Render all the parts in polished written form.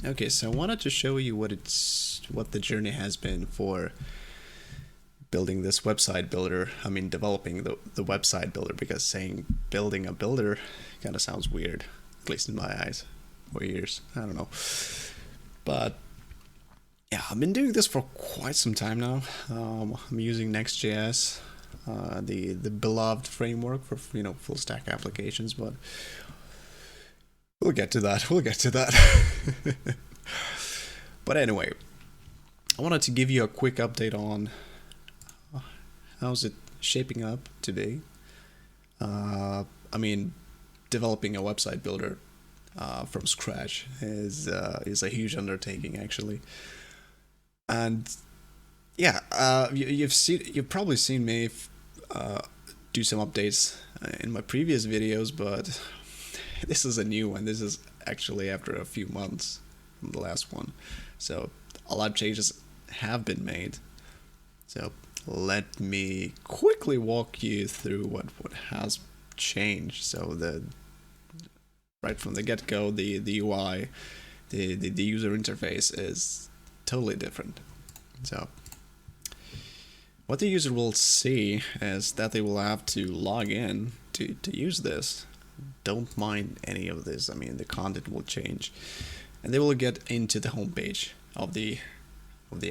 Okay, so I wanted to show you what the journey has been for building this website builder. I mean, developing the website builder, because saying building a builder kind of sounds weird, at least in my eyes or ears. I don't know. But yeah, I've been doing this for quite some time now. I'm using NextJS, the beloved framework for full stack applications, but we'll get to that. We'll get to that. But anyway, I wanted to give you a quick update on how's it shaping up today. I mean, developing a website builder from scratch is a huge undertaking, actually. And yeah, you've probably seen me do some updates in my previous videos, but this is a new one. This is actually after a few months from the last one, so a lot of changes have been made. So let me quickly walk you through what has changed. So the right from the get-go, the UI, the user interface is totally different. So what the user will see is that they will have to log in to use this. Don't mind any of this. I mean, the content will change, and they will get into the homepage of the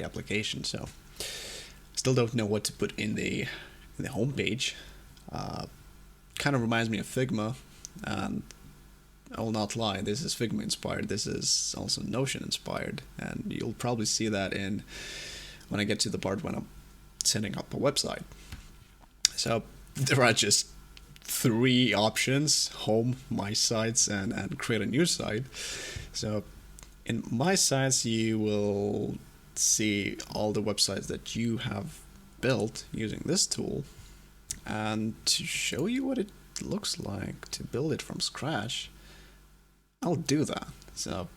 application. So still don't know what to put in the homepage. Kind of reminds me of Figma, and I will not lie, this is Figma inspired. This is also Notion inspired, and you'll probably see that in when I get to the part when I'm setting up a website. So there are just three options: home, my sites, and create a new site. So in my sites, you will see all the websites that you have built using this tool. And to show you what it looks like to build it from scratch, I'll do that. So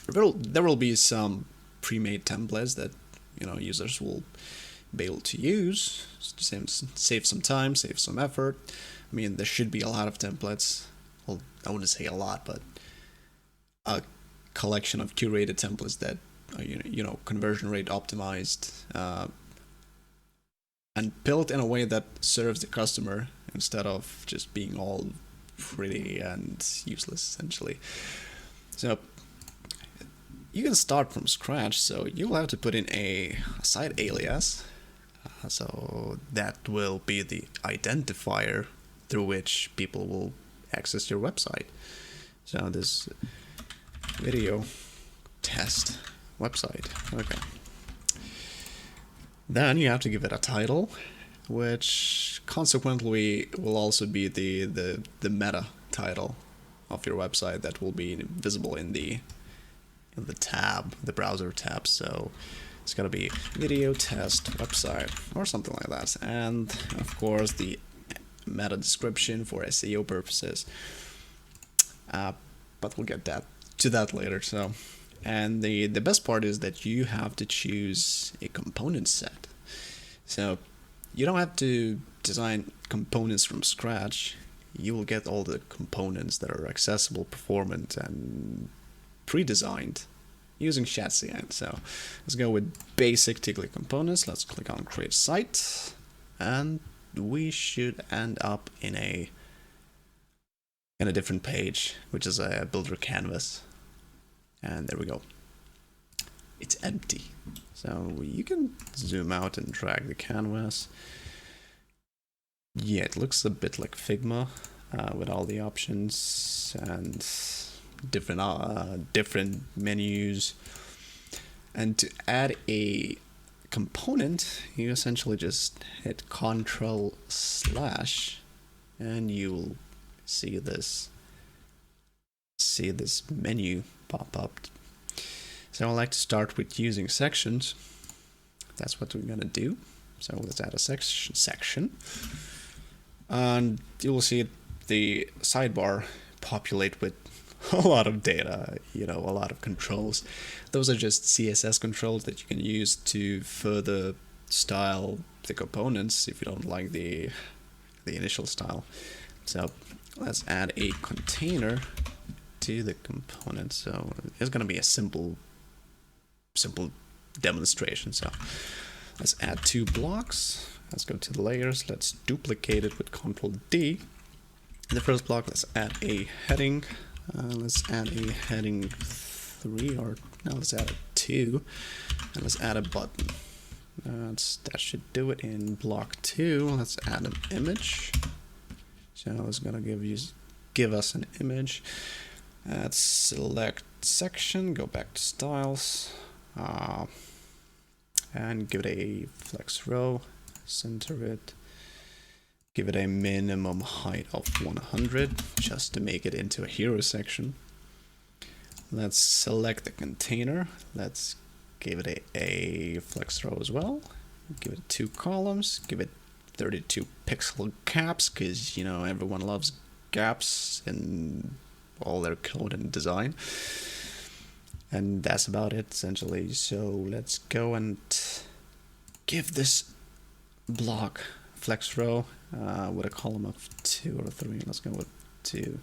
there will be some pre-made templates that users will be able to use to save some time, save some effort. I mean, there should be a lot of templates. Well, I wouldn't say a lot, but a collection of curated templates that are conversion rate optimized, and built in a way that serves the customer instead of just being all pretty and useless, essentially. So you can start from scratch. So you'll have to put in a site alias. So that will be the identifier through which people will access your website. So this video test website. Okay. Then you have to give it a title, which consequently will also be the meta title of your website that will be visible in the tab, the browser tab. So it's gonna be video test website or something like that, and of course the meta description for SEO purposes. But we'll get to that later. So. And the best part is that you have to choose a component set. So you don't have to design components from scratch. You will get all the components that are accessible, performant, and pre-designed using Chat.cn. So let's go with basic Tigly components. Let's click on create site, and we should end up in a different page, which is a builder canvas. And there we go. It's empty. So you can zoom out and drag the canvas. Yeah, it looks a bit like Figma with all the options and different menus. And to add a component, you essentially just hit Ctrl/, and you'll see this menu pop up. So I like to start with using sections. That's what we're gonna do. So let's add a section, and you will see the sidebar populate with a lot of data, a lot of controls. Those are just CSS controls that you can use to further style the components if you don't like the initial style. So let's add a container to the component. So it's gonna be a simple demonstration. So let's add 2 blocks. Let's go to the layers. Let's duplicate it with Ctrl D. In the first block, let's add a heading. Let's add a heading 3, or no, let's add a 2, and let's add a button. That should do it. In block 2, let's add an image. So it's gonna give us an image. Let's select section, go back to styles, and give it a flex row, center it, give it a minimum height of 100 just to make it into a hero section. Let's select the container. Let's give it a flex row as well. Give it 2 columns. Give it 32 pixel gaps, because you know everyone loves gaps in all their code and design. And that's about it essentially. So let's go and give this block flex row with a column of 2 or 3. Let's go with 2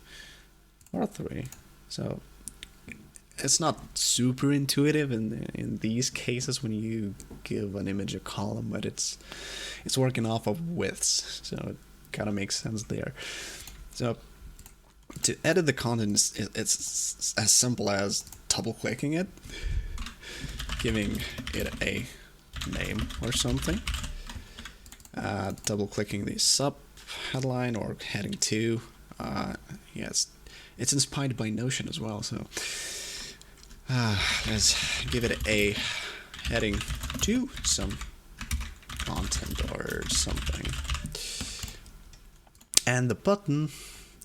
or 3. So it's not super intuitive in these cases when you give an image a column, but it's working off of widths, so it kind of makes sense there. So to edit the content, it's as simple as double clicking it, giving it a name or something, double clicking the sub headline or heading 2. Yes, it's inspired by Notion as well, so let's give it a heading 2, some content or something. And the button,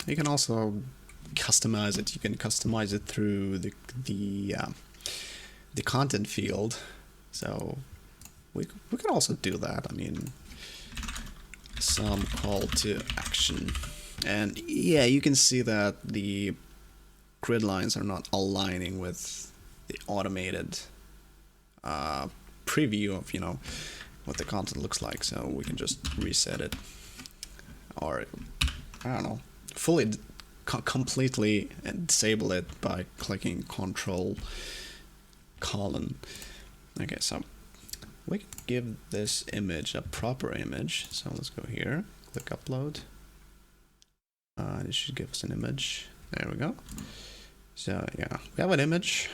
you can also customize it. You can customize it through the content field. So we can also do that. I mean, some call to action, and yeah, you can see that the grid lines are not aligning with the automated preview of, you know, what the content looks like. So we can just reset it, or I don't know, fully completely disable it by clicking Control colon. Okay, so we can give this image a proper image. So let's go here, click upload. It should give us an image. There we go. So yeah, we have an image.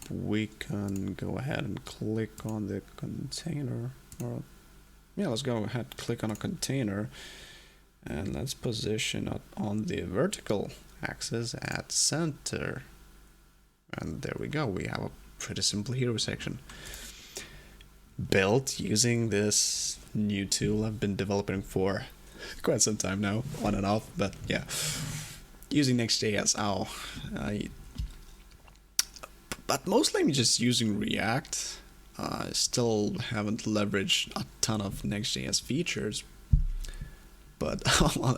We can go ahead and click on the container, or yeah, let's go ahead and click on a container, and let's position it on the vertical axis at center. And there we go. We have a pretty simple hero section built using this new tool I've been developing for quite some time now, on and off, but yeah, using NextJS. But mostly I'm just using React. I still haven't leveraged a ton of NextJS features, but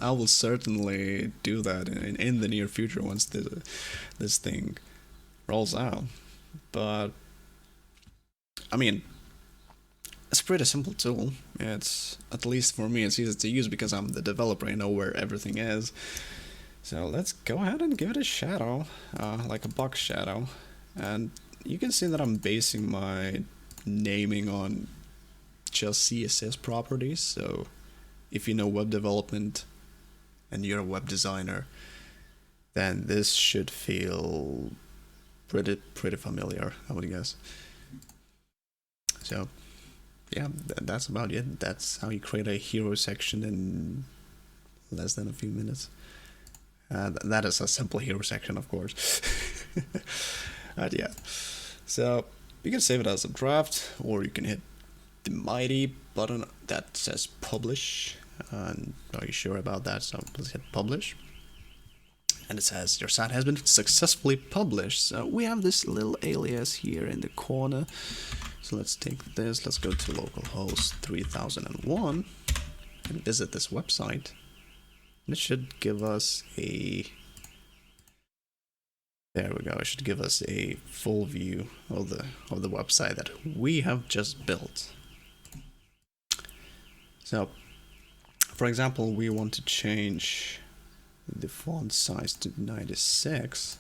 I will certainly do that in the near future once this thing rolls out. But I mean, it's a pretty simple tool. It's, at least for me, it's easy to use because I'm the developer. I know where everything is. So let's go ahead and give it a shadow, like a box shadow. And you can see that I'm basing my naming on just CSS properties. So if you know web development and you're a web designer, then this should feel pretty familiar, I would guess. So yeah, that's about it. That's how you create a hero section in less than a few minutes. That is a simple hero section, of course. But yeah, so you can save it as a draft, or you can hit the mighty button that says publish. Are you sure about that? So let's hit publish. And it says your site has been successfully published. So we have this little alias here in the corner. So let's take this, let's go to localhost 3001 and visit this website. And it should give us a, there we go, it should give us a full view of the website that we have just built. So for example, we want to change the font size to 96.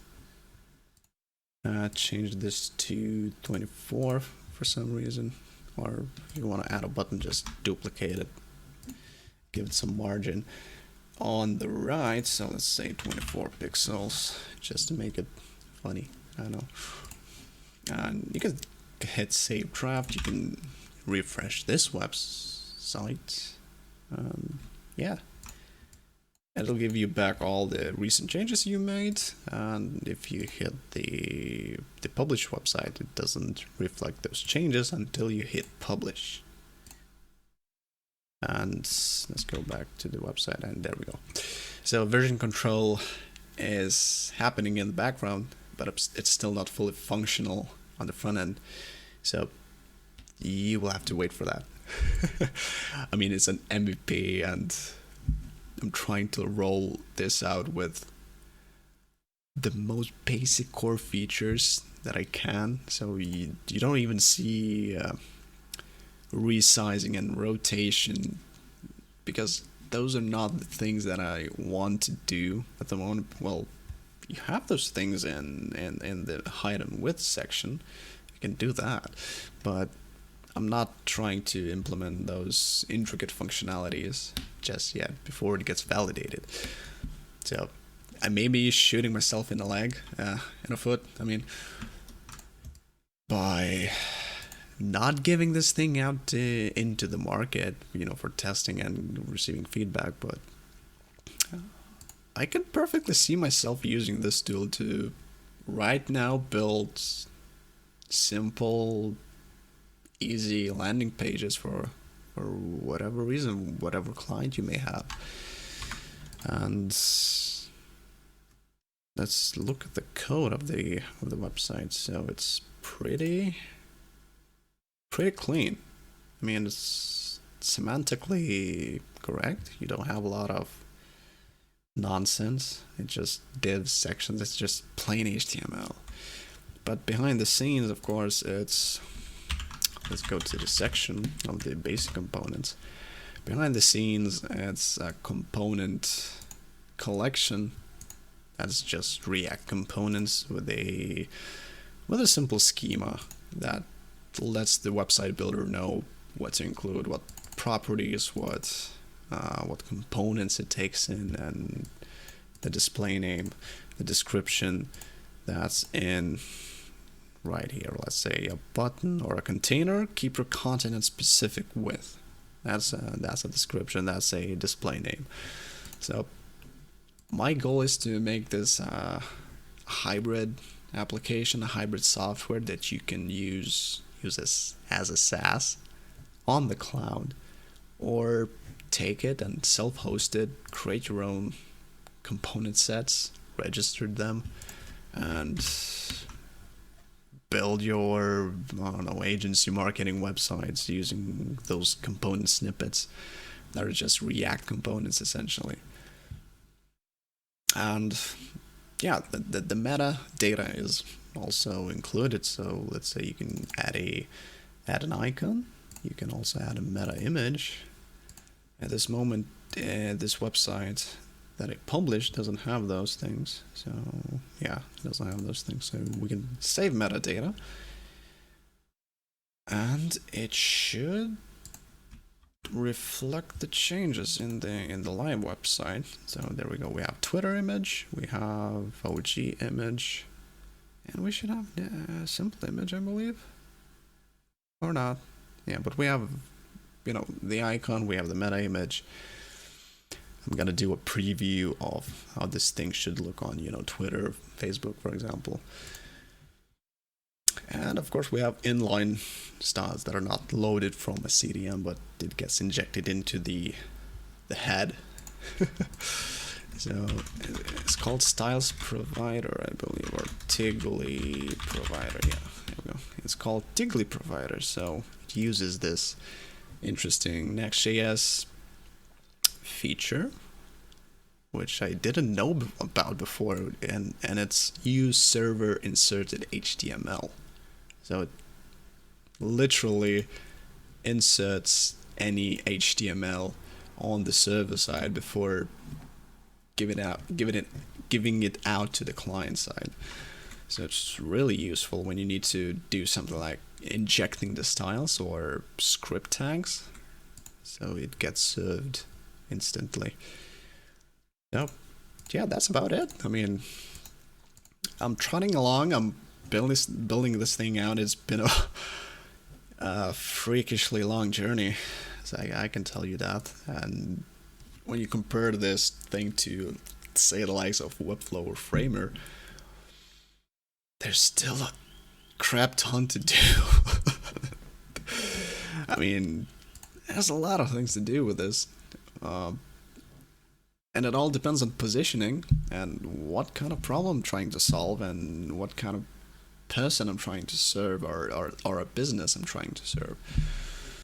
Change this to 24 for some reason, or if you want to add a button, just duplicate it, give it some margin on the right, so let's say 24 pixels just to make it funny. I know. And you can hit save draft, you can refresh this website. Yeah, it'll give you back all the recent changes you made, and if you hit the publish website, it doesn't reflect those changes until you hit publish. And let's go back to the website, and there we go. So version control is happening in the background, but it's still not fully functional on the front end. So you will have to wait for that. I mean, it's an MVP, and I'm trying to roll this out with the most basic core features that I can. So you don't even see resizing and rotation, because those are not the things that I want to do at the moment. Well, you have those things in the height and width section. You can do that, but I'm not trying to implement those intricate functionalities just yet before it gets validated. So I may be shooting myself in the leg, in the foot, I mean, by not giving this thing out into the market, for testing and receiving feedback. But I can perfectly see myself using this tool to right now build simple, easy landing pages for whatever reason, whatever client you may have. And let's look at the code of the website. So it's pretty clean. I mean, it's semantically correct. You don't have a lot of nonsense. It just div sections. It's just plain HTML. But behind the scenes, of course, let's go to the section of the basic components. Behind the scenes, it's a component collection that's just React components with a simple schema that lets the website builder know what to include, what properties, what components it takes in, and the display name, the description that's in right here. Let's say a button or a container. Keep your content in specific width. That's a description. That's a display name. So my goal is to make this a hybrid application, a hybrid software that you can use this as a SaaS on the cloud, or take it and self-host it, create your own component sets, register them, and build your, agency marketing websites using those component snippets that are just React components essentially. And yeah, the metadata is also included. So let's say you can add an icon. You can also add a meta image. At this moment, this website that I published doesn't have those things. So yeah, it doesn't have those things. So we can save metadata, and it should reflect the changes in the live website. So there we go. We have Twitter image, we have OG image, and we should have a simple image, I believe, or not. Yeah, but we have the icon, we have the meta image. I'm gonna do a preview of how this thing should look on Twitter, Facebook, for example. And of course we have inline styles that are not loaded from a CDN, but it gets injected into the head. So it's called Styles Provider, I believe, or Tigly Provider. Yeah, there we go. It's called Tigly Provider. So it uses this interesting NextJS feature, which I didn't know about before, and it's use server inserted HTML. So it literally inserts any HTML on the server side before giving it out to the client side. So it's really useful when you need to do something like injecting the styles or script tags, so it gets served instantly. So yeah, that's about it. I mean, I'm trotting along. I'm building this thing out. It's been a freakishly long journey, so I can tell you that. And when you compare this thing to, say, the likes of Webflow or Framer, there's still a crap ton to do. I mean, there's a lot of things to do with this. And it all depends on positioning and what kind of problem I'm trying to solve and what kind of person I'm trying to serve, or a business I'm trying to serve.